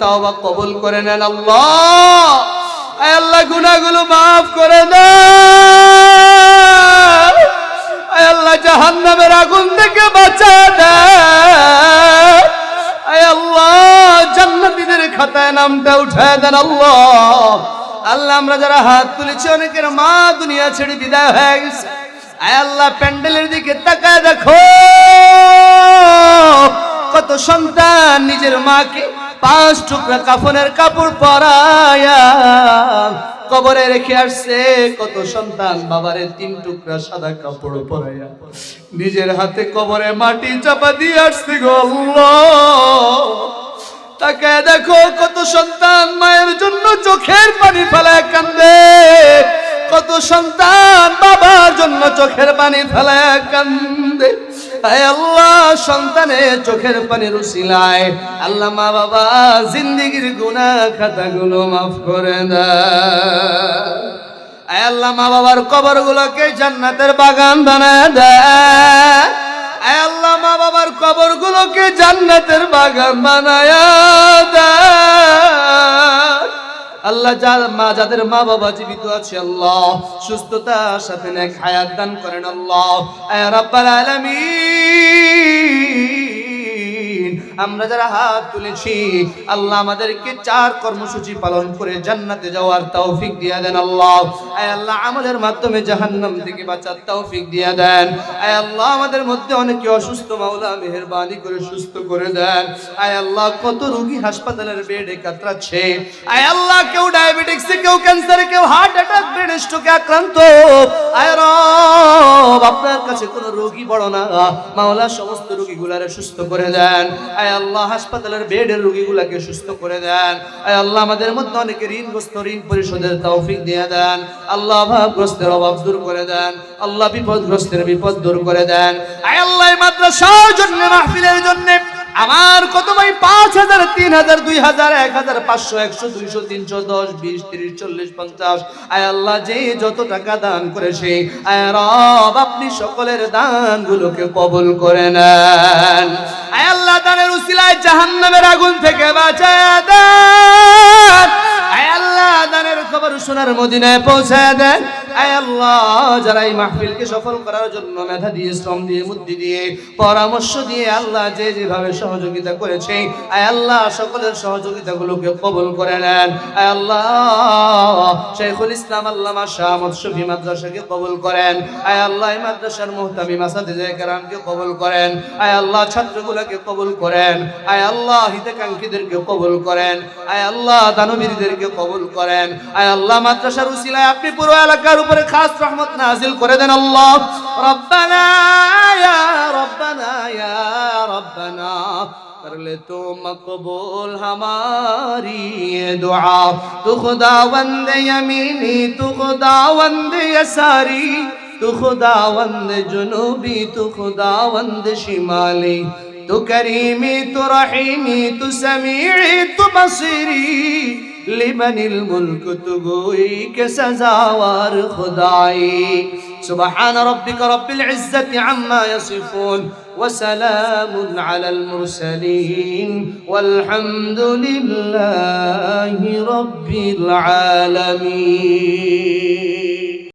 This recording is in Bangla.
তওবা কবুল করে নেন আল্লাহ। আয় আল্লাহ গুনাহগুলো maaf করে দেন। আয় আল্লাহ জাহান্নামের আগুন থেকে বাঁচায় দেন। আয় আল্লাহ জান্নাতীদের খাতায় নামটা উঠায় দেন আল্লাহ। আল্লাহ আমরা যারা হাত তুলেছি অনেকের মা দুনিয়া ছেড়ে বিদায় হয়ে গেছে। আয় আল্লাহ প্যান্ডেলের দিকে তাকায় দেখো, কত সন্তান নিজের মাকে 5 টুকরা কাফনের কাপড় পরায়া কবরে রেখে আসছে। কত সন্তান বাবারে 3 টুকরা সাদা কাপড় পরায়া নিজের হাতে কবরে মাটি চাপা দিয়ে আসছে গো আল্লাহ। তাকায় দেখো কত সন্তান মায়ের জন্য চোখের পানি ফেলায় কান্দে, কত সন্তান বাবার জন্য চোখের পানি ফেলায় কান্দে। আয় আল্লাহ সন্তানের চোখের পানির উসিলায় আল্লাহ মা বাবা জিন্দেগীর গুনাহ খাতাগুলো maaf করে দেন। আয় আল্লাহ মা বাবার কবরগুলোকে জান্নাতের বাগান বানায় দেন। আয় আল্লাহ মা বাবার কবরগুলোকে জান্নাতের বাগান বানায় দেন। আল্লাহ যাদের মা বাবা জীবিত আছে আল্লাহ সুস্থতার সাথে নেক হায়াত দান করেন আল্লাহ। আয় রাব্বাল আলামিন আমরা যারা হাত তুলেছি আল্লাহ আমাদেরকে 4 কর্মসূচি পালন করে জান্নাতে যাওয়ার তৌফিক দিয়ে দেন আল্লাহ। আয় আল্লাহ আমলের মাধ্যমে জাহান্নাম থেকে বাঁচার তৌফিক দিয়ে দেন। আয় আল্লাহ আমাদের মধ্যে অনেকে অসুস্থ, মাওলা মেহেরবানি করে সুস্থ করে দেন। আয় আল্লাহ কত রোগী হাসপাতালের বেডে কাতরাচ্ছে। আয় আল্লাহ কেউ ডায়াবেটিক্সে, কেউ ক্যান্সারে, কেউ হার্ট অ্যাটাক, ব্রেন স্ট্রোকে আক্রান্ত। আয় রব আপনার কাছে কোনো রোগী বড় না, মাওলা সমস্ত রোগীগুলারে সুস্থ করে দেন। আয় আল্লাহ হাসপাতালের বেডের রোগীগুলাকে সুস্থ করে দেন। আয় আল্লাহ আমাদের মধ্যে অনেকে ঋণগ্রস্ত, ঋণ পরিশোধের তৌফিক দিয়ে দেন আল্লাহ। অভাবগ্রস্তের অভাব দূর করে দেন আল্লাহ। বিপদগ্রস্তের বিপদ দূর করে দেন। আয় আল্লাহ মাদ্রাসার জন্য, মাহফিলের জন্য আমার কত ভাই 5000, 3000, 2000, 1000, 500, 100, 200, 300, 10, 20, 30, 40, 50 আয় আল্লাহ যে যত টাকা দান করেছে আয় রব আপনি সকলের দানগুলোকে কবুল করে নেন। আয় আল্লাহ দানের উসিলায় জাহান্নামের আগুন থেকে বাঁচায় দেন। আয় আল্লাহ দানের খবর সোনার মদিনায় পৌঁছায় দেন। আয় আল্লাহ যারা এই মাহফিলকে সফল করার জন্য মেধা দিয়ে, শ্রম দিয়ে, বুদ্ধি দিয়ে, পরামর্শ দিয়ে আল্লাহ যে যেভাবে সহযোগিতা করেছে আয় আল্লাহ সকলের সহযোগিতাগুলোকে কবুল করে নেন। আয় আল্লাহ শাইখুল ইসলাম আল্লামা শাহ আহমদ শফি মাদ্রাসাকে কবুল করেন। আয় আল্লাহ এই মাদ্রাসার মুহতামিম আসাতিজে কেরামকে কবুল করেন। আয় আল্লাহ ছাত্রগুলোকে কবুল করেন। আয় আল্লাহ হিতাকাঙ্ক্ষীদেরকে কবুল করেন। আয় আল্লাহ দানবীরদেরকে কবুল করেন। আয় আল্লাহ মাদ্রাসার উসিলায় আপনি পুরো এলাকার উপরে খাস রহমত নাজিল করে দেন আল্লাহ। রব্বানা ইয়া রব্বানা ইয়া রব্বানা कर ले तो मकबूल हमारी ये दुआ। तू खुदावंद यमीनी, तू खुदावंद यसारी, तू खुदावंद जुनूबी, तू खुदावंद शिमाली, तू करीमी, तू रहीमी, तू समीई, तू बसीरी, लिमनिल मुल्क तू गोई के सजावार खुदाई। सुबहान रब्बिक रब्बिल इज्जति अम्मा यसिफून وسلام على المرسلين والحمد لله رب العالمين।